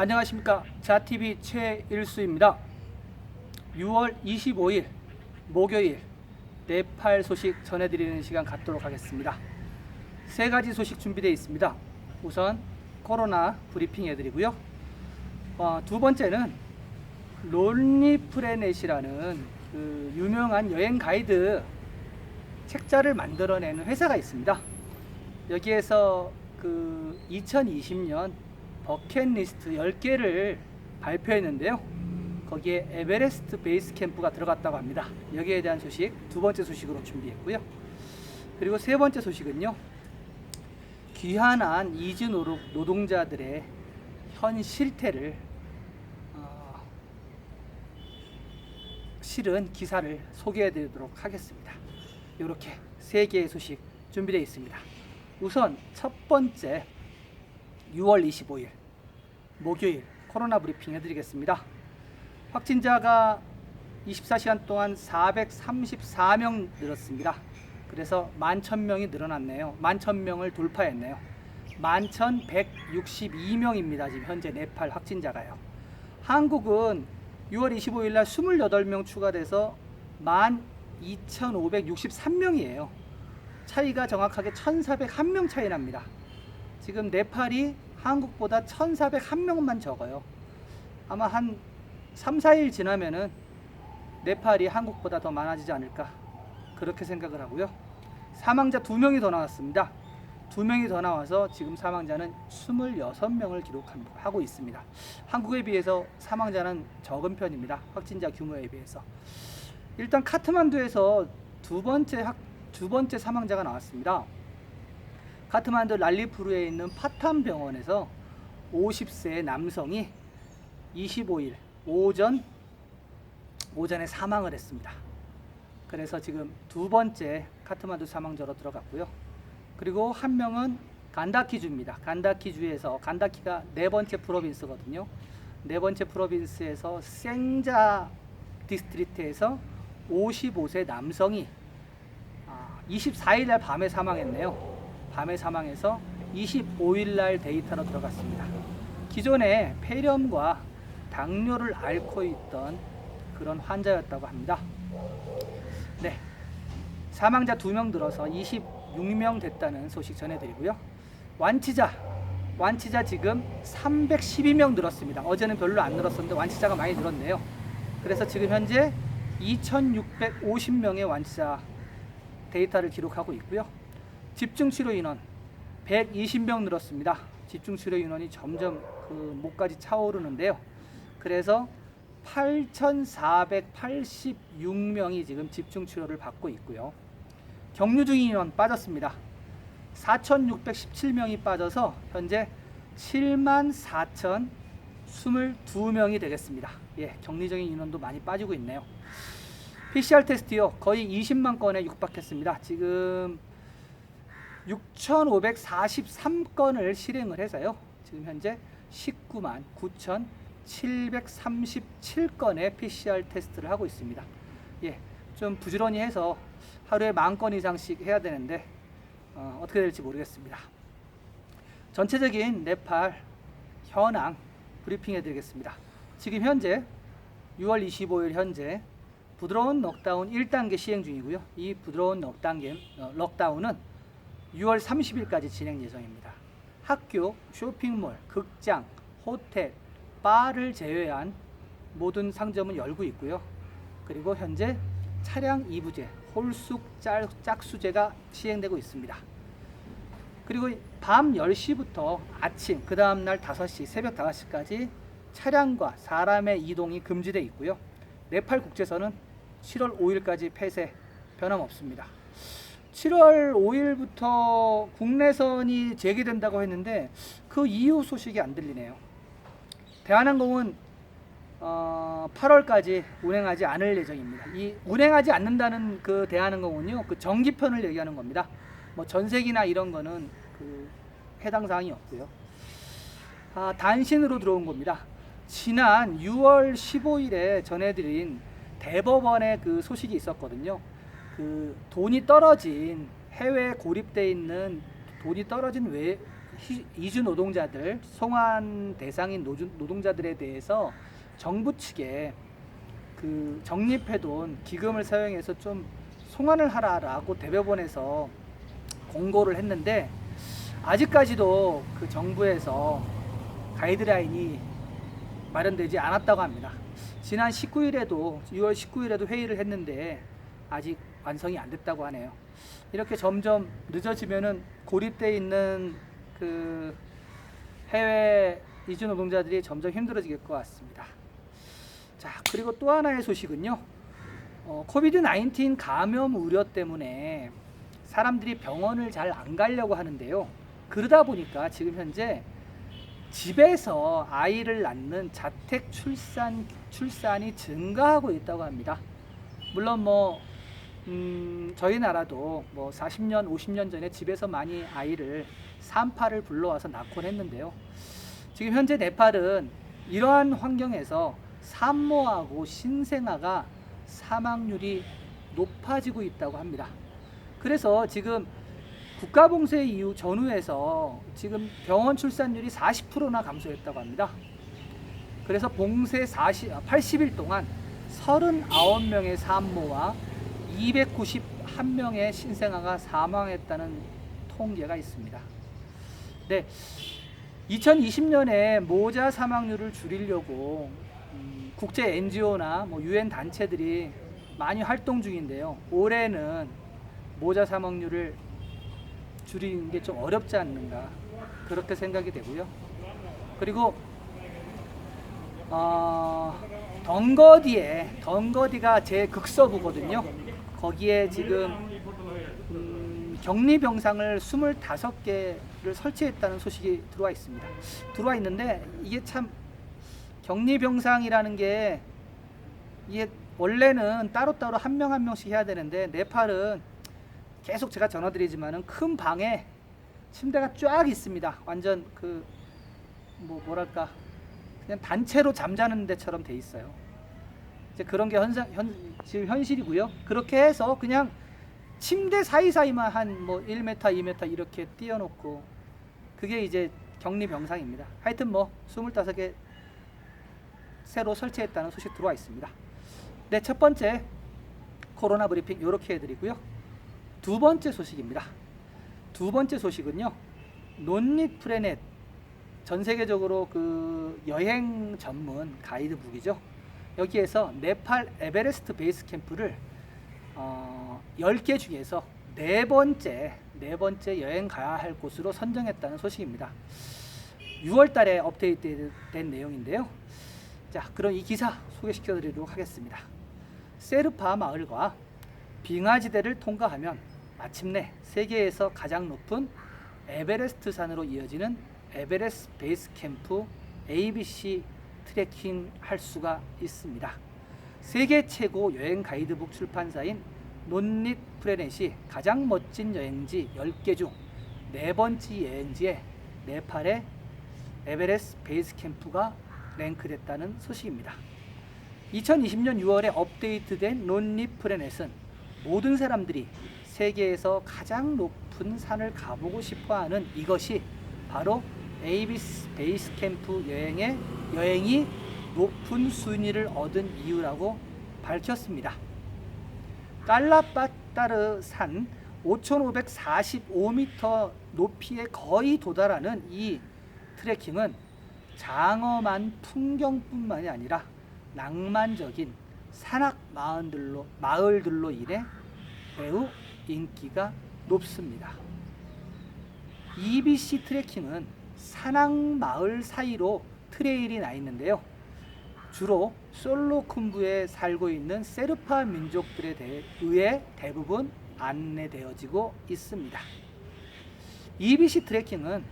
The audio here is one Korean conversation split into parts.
안녕하십니까, 자TV 최일수입니다. 6월 25일 목요일 네팔 소식 전해드리는 시간 갖도록 하겠습니다. 세 가지 소식 준비되어 있습니다. 우선 코로나 브리핑 해드리고요. 두 번째는 론리프레넷이라는 그 유명한 여행 가이드 책자를 만들어내는 회사가 있습니다. 여기에서 그 2020년 버킷리스트 10개를 발표했는데요. 거기에 에베레스트 베이스 캠프가 들어갔다고 합니다. 여기에 대한 소식 두 번째 소식으로 준비했고요. 그리고 세 번째 소식은요, 귀환한 이주 노동자들의 현 실태를 실은 기사를 소개해 드리도록 하겠습니다. 이렇게 세 개의 소식 준비되어 있습니다. 우선 첫 번째 6월 25일 목요일 코로나 브리핑 해드리겠습니다. 확진자가 24시간 동안 434명 늘었습니다. 그래서 11,000명이 늘어났네요. 11,000명을 돌파했네요. 11,162명입니다. 지금 현재 네팔 확진자가요. 한국은 6월 25일 날 28명 추가돼서 12,563명이에요. 차이가 정확하게 1,401명 차이 납니다. 지금 네팔이 한국보다 1,401명만 적어요. 아마 한 3, 4일 지나면은 네팔이 한국보다 더 많아지지 않을까, 그렇게 생각을 하고요. 사망자 2명이 더 나왔습니다. 2명이 더 나와서 지금 사망자는 26명을 기록하고 있습니다. 한국에 비해서 사망자는 적은 편입니다. 확진자 규모에 비해서. 일단 카트만두에서 두 번째 사망자가 나왔습니다. 카트만두 랄리푸르에 있는 파탐 병원에서 50세 남성이 25일 오전에 사망을 했습니다. 그래서 지금 두 번째 카트만두 사망자로 들어갔고요. 그리고 한 명은 간다키주입니다. 간다키주에서, 간다키가 네 번째 프로빈스거든요. 네 번째 프로빈스에서 생자 디스트리트에서 55세 남성이 24일 날 밤에 사망했네요. 밤에 사망해서 25일 날 데이터로 들어갔습니다. 기존에 폐렴과 당뇨를 앓고 있던 그런 환자였다고 합니다. 네, 사망자 2명 들어서 26명 됐다는 소식 전해드리고요. 완치자 지금 312명 늘었습니다. 어제는 별로 안 늘었었는데 완치자가 많이 늘었네요. 그래서 지금 현재 2,650명의 완치자 데이터를 기록하고 있고요. 집중치료 인원 120명 늘었습니다. 집중치료 인원이 점점 그 목까지 차오르는데요. 그래서 8,486명이 지금 집중치료를 받고 있고요. 격리 중인 인원 빠졌습니다. 4,617명이 빠져서 현재 74,022명이 되겠습니다. 예, 격리 중인 인원도 많이 빠지고 있네요. PCR 테스트요, 거의 20만 건에 육박했습니다. 지금 6,543건을 실행을 해서요, 지금 현재 19만 9,737건의 PCR 테스트를 하고 있습니다. 예, 좀 부지런히 해서 하루에 10,000건 이상씩 해야 되는데 어떻게 될지 모르겠습니다. 전체적인 네팔 현황 브리핑 해드리겠습니다. 지금 현재 6월 25일 현재 부드러운 럭다운 1단계 시행 중이고요. 이 부드러운 럭다운은 6월 30일까지 진행 예정입니다. 학교, 쇼핑몰, 극장, 호텔, 바를 제외한 모든 상점은 열고 있고요. 그리고 현재 차량 이부제, 홀숙 짝수제가 시행되고 있습니다. 그리고 밤 10시부터 아침 그 다음날 5시, 새벽 5시까지 차량과 사람의 이동이 금지되어 있고요. 네팔 국제선은 7월 5일까지 폐쇄, 변함없습니다. 7월 5일부터 국내선이 재개된다고 했는데 그 이후 소식이 안 들리네요. 대한항공은 8월까지 운행하지 않을 예정입니다. 이 운행하지 않는다는 그 대한항공은요, 그 정기편을 얘기하는 겁니다. 뭐 전세기나 이런 거는 그 해당 사항이 없고요. 단신으로 들어온 겁니다. 지난 6월 15일에 전해드린 대법원의 그 소식이 있었거든요. 그 돈이 떨어진, 해외에 고립돼 있는 돈이 떨어진 이주 노동자들, 송환 대상인 노동자들에 대해서 정부 측에 그 적립해둔 기금을 사용해서 좀 송환을 하라라고 대법원에서 공고를 했는데 아직까지도 그 정부에서 가이드라인이 마련되지 않았다고 합니다. 지난 19일에도 6월 19일에도 회의를 했는데 아직 완성이 안 됐다고 하네요. 이렇게 점점 늦어지면은 고립되어 있는 그 해외 이주 노동자들이 점점 힘들어질 것 같습니다. 자, 그리고 또 하나의 소식은요. 코비드 19 감염 우려 때문에 사람들이 병원을 잘 안 가려고 하는데요. 그러다 보니까 지금 현재 집에서 아이를 낳는 자택 출산이 증가하고 있다고 합니다. 물론 저희 나라도 40년, 50년 전에 집에서 많이 아이를 산파를 불러와서 낳곤 했는데요. 지금 현재 네팔은 이러한 환경에서 산모하고 신생아가 사망률이 높아지고 있다고 합니다. 그래서 지금 국가봉쇄 이후 전후에서 지금 병원 출산율이 40%나 감소했다고 합니다. 그래서 봉쇄 80일 동안 39명의 산모와 291명의 신생아가 사망했다는 통계가 있습니다. 네, 2020년에 모자 사망률을 줄이려고 국제 NGO나 UN 단체들이 많이 활동 중인데요. 올해는 모자 사망률을 줄이는 게 좀 어렵지 않는가 그렇게 생각이 되고요. 그리고 덩거디가 제 극서부거든요. 거기에 지금 격리 병상을 25개를 설치했다는 소식이 들어와 있는데 이게 참 격리 병상이라는 게 이게 원래는 따로따로 한 명 한 명씩 해야 되는데 네팔은 계속 제가 전화드리지만은 큰 방에 침대가 쫙 있습니다. 완전 뭐랄까 그냥 단체로 잠자는 데처럼 돼 있어요. 이제 그런 게 지금 현실이고요. 그렇게 해서 그냥 침대 사이사이만 한 1m, 2m 이렇게 띄워놓고 그게 이제 격리 병상입니다. 하여튼 25개 새로 설치했다는 소식 들어와 있습니다. 네, 첫 번째 코로나 브리핑 이렇게 해드리고요. 두 번째 소식입니다. 두 번째 소식은요. 논릿프레넷 전 세계적으로 그 여행 전문 가이드북이죠. 여기에서 네팔 에베레스트 베이스 캠프를 10개 중에서 네 번째 여행 가야 할 곳으로 선정했다는 소식입니다. 6월 달에 업데이트된 내용인데요. 자, 그럼 이 기사 소개시켜 드리도록 하겠습니다. 세르파 마을과 빙하지대를 통과하면 마침내 세계에서 가장 높은 에베레스트 산으로 이어지는 에베레스트 베이스 캠프 ABC 트레킹 할 수가 있습니다. 세계 최고 여행 가이드북 출판사인 논릿프레넷이 가장 멋진 여행지 10개 중 네 번째 여행지에 네팔의 에베레스트 베이스 캠프가 랭크됐다는 소식입니다. 2020년 6월에 업데이트된 논릿프레넷은 모든 사람들이 세계에서 가장 높은 산을 가보고 싶어하는 이것이 바로 ABC 베이스 캠프 여행이 높은 순위를 얻은 이유라고 밝혔습니다. 깔라빠따르 산 5,545m 높이에 거의 도달하는 이 트레킹은 장엄한 풍경뿐만이 아니라 낭만적인 산악 마을들로 인해 매우 인기가 높습니다. EBC 트레킹은 산악 마을 사이로 트레일이 나 있는데요. 주로 솔로쿤부에 살고 있는 세르파 민족들에 의해 대부분 안내되어지고 있습니다. EBC 트레킹은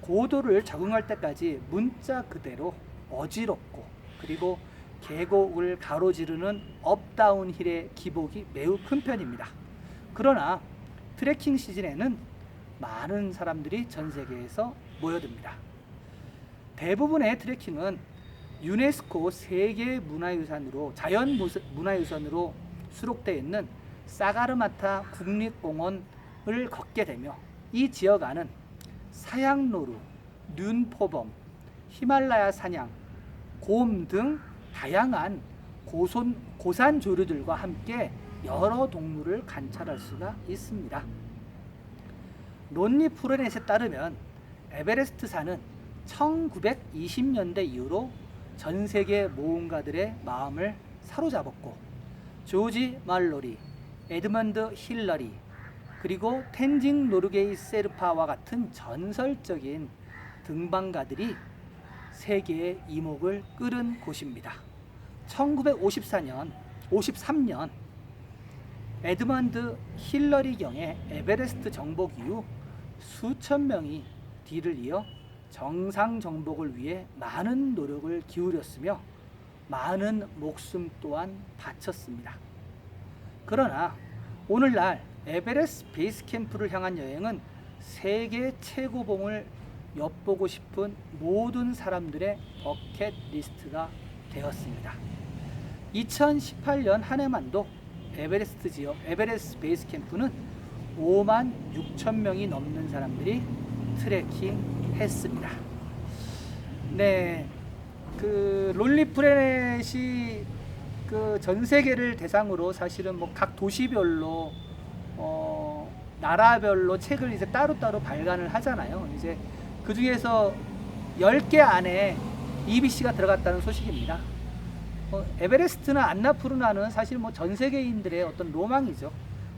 고도를 적응할 때까지 문자 그대로 어지럽고 그리고 계곡을 가로지르는 업다운 힐의 기복이 매우 큰 편입니다. 그러나 트레킹 시즌에는 많은 사람들이 전 세계에서 모여듭니다. 대부분의 트레킹은 유네스코 세계 문화유산으로 자연문화유산으로 수록되어 있는 사가르마타 국립공원을 걷게 되며 이 지역 안은 사양노루, 눈포범, 히말라야 사냥, 곰 등 다양한 고산 조류들과 함께 여러 동물을 관찰할 수가 있습니다. 론리 프레넷에 따르면 에베레스트 산은 1920년대 이후로 전 세계 모험가들의 마음을 사로잡았고, 조지 말로리, 에드먼드 힐러리, 그리고 텐징 노르게이 세르파와 같은 전설적인 등반가들이 세계의 이목을 끌은 곳입니다. 1953년 에드먼드 힐러리 경의 에베레스트 정복 이후 수천 명이 뒤를 이어 정상 정복을 위해 많은 노력을 기울였으며 많은 목숨 또한 바쳤습니다. 그러나 오늘날 에베레스트 베이스 캠프를 향한 여행은 세계 최고봉을 엿보고 싶은 모든 사람들의 버킷리스트가 되었습니다. 2018년 한 해만도 에베레스트 지역 에베레스트 베이스 캠프는 5만 6천 명이 넘는 사람들이 트레킹했습니다. 네, 그 론리 프레넷이 그 전 세계를 대상으로 사실은 뭐 각 도시별로 나라별로 책을 이제 따로따로 발간을 하잖아요. 이제 그 중에서 10개 안에 EBC가 들어갔다는 소식입니다. 에베레스트나 안나푸르나는 사실 뭐 전 세계인들의 어떤 로망이죠.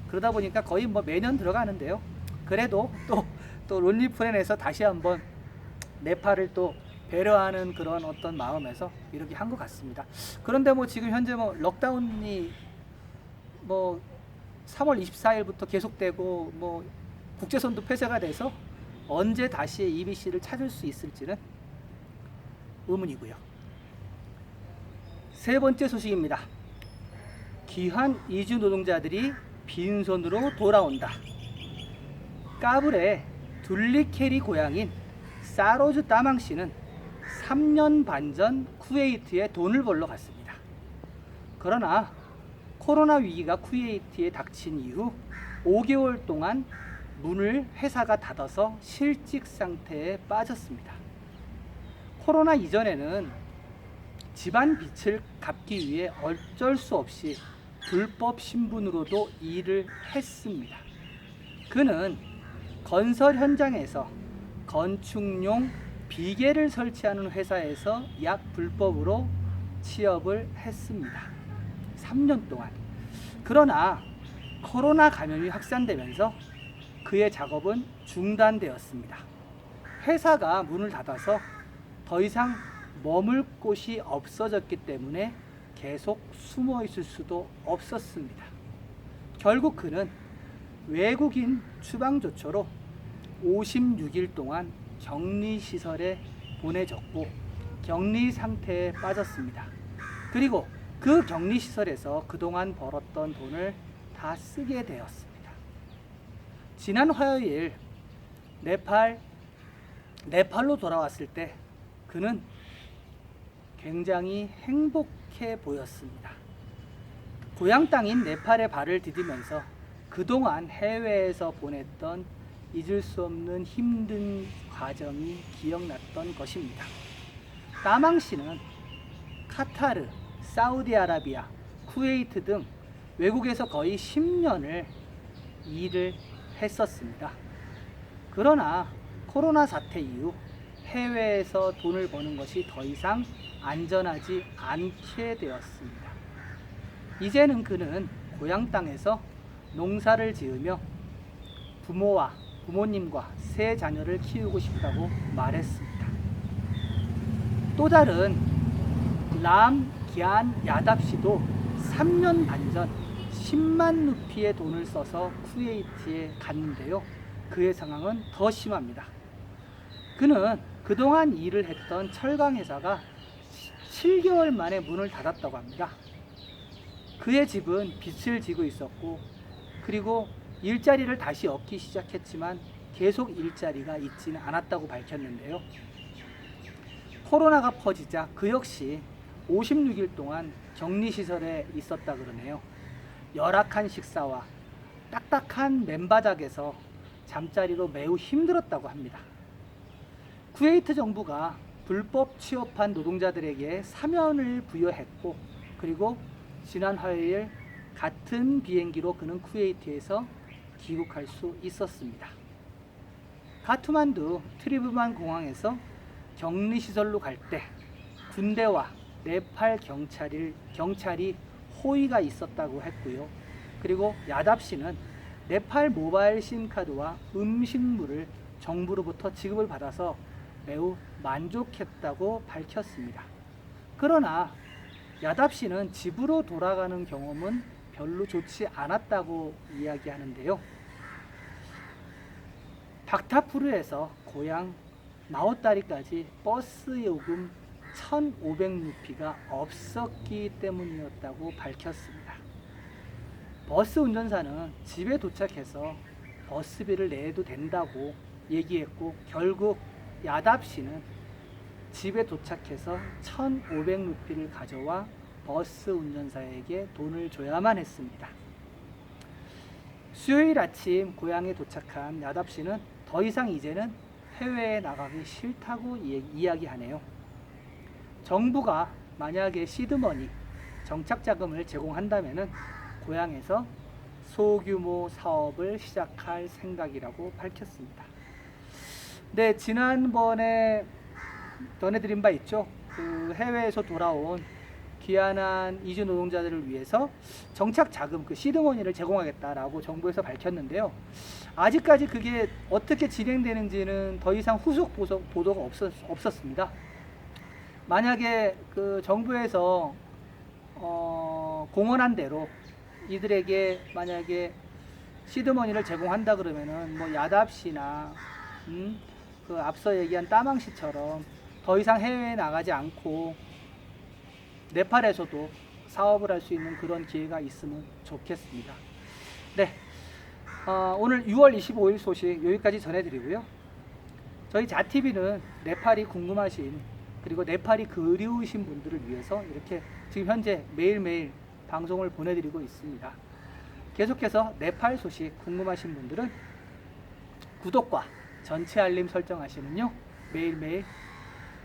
그러다 보니까 거의 뭐 매년 들어가는데요. 그래도 또 론리 프렌에서 다시 한번 네팔을 또 배려하는 그런 어떤 마음에서 이렇게 한 것 같습니다. 그런데 뭐 지금 현재 뭐 럭다운이 뭐 3월 24일부터 계속되고 뭐 국제선도 폐쇄가 돼서 언제 다시 EBC를 찾을 수 있을지는 의문이고요. 세 번째 소식입니다. 귀한 이주 노동자들이 빈손으로 돌아온다. 까불의 둘리케리 고향인 사로즈 따망 씨는 3년 반 전 쿠웨이트에 돈을 벌러 갔습니다. 그러나 코로나 위기가 쿠웨이트에 닥친 이후 5개월 동안 문을 회사가 닫아서 실직 상태에 빠졌습니다. 코로나 이전에는 집안 빚을 갚기 위해 어쩔 수 없이 불법 신분으로도 일을 했습니다. 그는 건설 현장에서 건축용 비계를 설치하는 회사에서 약 불법으로 취업을 했습니다. 3년 동안. 그러나 코로나 감염이 확산되면서 그의 작업은 중단되었습니다. 회사가 문을 닫아서 더 이상 머물 곳이 없어졌기 때문에 계속 숨어 있을 수도 없었습니다. 결국 그는 외국인 추방조처로 56일 동안 격리시설에 보내졌고 격리 상태에 빠졌습니다. 그리고 그 격리시설에서 그동안 벌었던 돈을 다 쓰게 되었습니다. 지난 화요일 네팔로 돌아왔을 때 그는 굉장히 행복해 보였습니다. 고향 땅인 네팔에 발을 디디면서 그동안 해외에서 보냈던 잊을 수 없는 힘든 과정이 기억났던 것입니다. 따망 씨는 카타르, 사우디아라비아, 쿠웨이트 등 외국에서 거의 10년을 일을 했었습니다. 그러나 코로나 사태 이후 해외에서 돈을 버는 것이 더 이상 안전하지 않게 되었습니다. 이제는 그는 고향 땅에서 농사를 지으며 부모님과 세 자녀를 키우고 싶다고 말했습니다. 또 다른 람 기안 야답 씨도 3년 반 전 10만 루피의 돈을 써서 쿠웨이트에 갔는데요. 그의 상황은 더 심합니다. 그는 그동안 일을 했던 철강 회사가 7개월 만에 문을 닫았다고 합니다. 그의 집은 빚을 지고 있었고, 그리고 일자리를 다시 얻기 시작했지만 계속 일자리가 있지는 않았다고 밝혔는데요. 코로나가 퍼지자 그 역시 56일 동안 격리시설에 있었다 그러네요. 열악한 식사와 딱딱한 맨바닥에서 잠자리로 매우 힘들었다고 합니다. 쿠웨이트 정부가 불법 취업한 노동자들에게 사면을 부여했고, 그리고 지난 화요일 같은 비행기로 그는 쿠웨이트에서 귀국할 수 있었습니다. 카트만두 트리브만 공항에서 격리시설로 갈 때 군대와 네팔 경찰이 호위가 있었다고 했고요. 그리고 야답 씨는 네팔 모바일 심카드와 음식물을 정부로부터 지급을 받아서 매우 만족했다고 밝혔습니다. 그러나 야답 씨는 집으로 돌아가는 경험은 별로 좋지 않았다고 이야기하는데요. 박타푸르에서 고향 나우다리까지 버스 요금 1,500루피가 없었기 때문이었다고 밝혔습니다. 버스 운전사는 집에 도착해서 버스비를 내도 된다고 얘기했고, 결국 야답 씨는 집에 도착해서 1,500루피를 가져와 버스 운전사에게 돈을 줘야만 했습니다. 수요일 아침 고향에 도착한 야답 씨는 더 이상 이제는 해외에 나가기 싫다고 이야기하네요. 정부가 만약에 시드머니, 정착자금을 제공한다면 고향에서 소규모 사업을 시작할 생각이라고 밝혔습니다. 네, 지난번에 전해드린 바 있죠. 그 해외에서 돌아온 귀환한 이주 노동자들을 위해서 정착 자금, 그 시드머니를 제공하겠다라고 정부에서 밝혔는데요. 아직까지 그게 어떻게 진행되는지는 더 이상 후속 보도가 없었습니다. 만약에 그 정부에서 공언한 대로 이들에게 만약에 시드머니를 제공한다 그러면은 뭐 야답 씨나 그 앞서 얘기한 따망 씨처럼 더 이상 해외에 나가지 않고 네팔에서도 사업을 할 수 있는 그런 기회가 있으면 좋겠습니다. 네, 오늘 6월 25일 소식 여기까지 전해드리고요. 저희 자TV는 네팔이 궁금하신, 그리고 네팔이 그리우신 분들을 위해서 이렇게 지금 현재 매일매일 방송을 보내드리고 있습니다. 계속해서 네팔 소식 궁금하신 분들은 구독과 전체 알림 설정하시면요 매일매일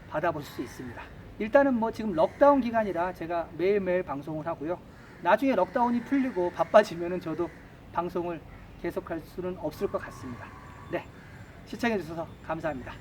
받아보실 수 있습니다. 일단은 뭐 지금 럭다운 기간이라 제가 매일매일 방송을 하고요. 나중에 럭다운이 풀리고 바빠지면은 저도 방송을 계속할 수는 없을 것 같습니다. 네, 시청해 주셔서 감사합니다.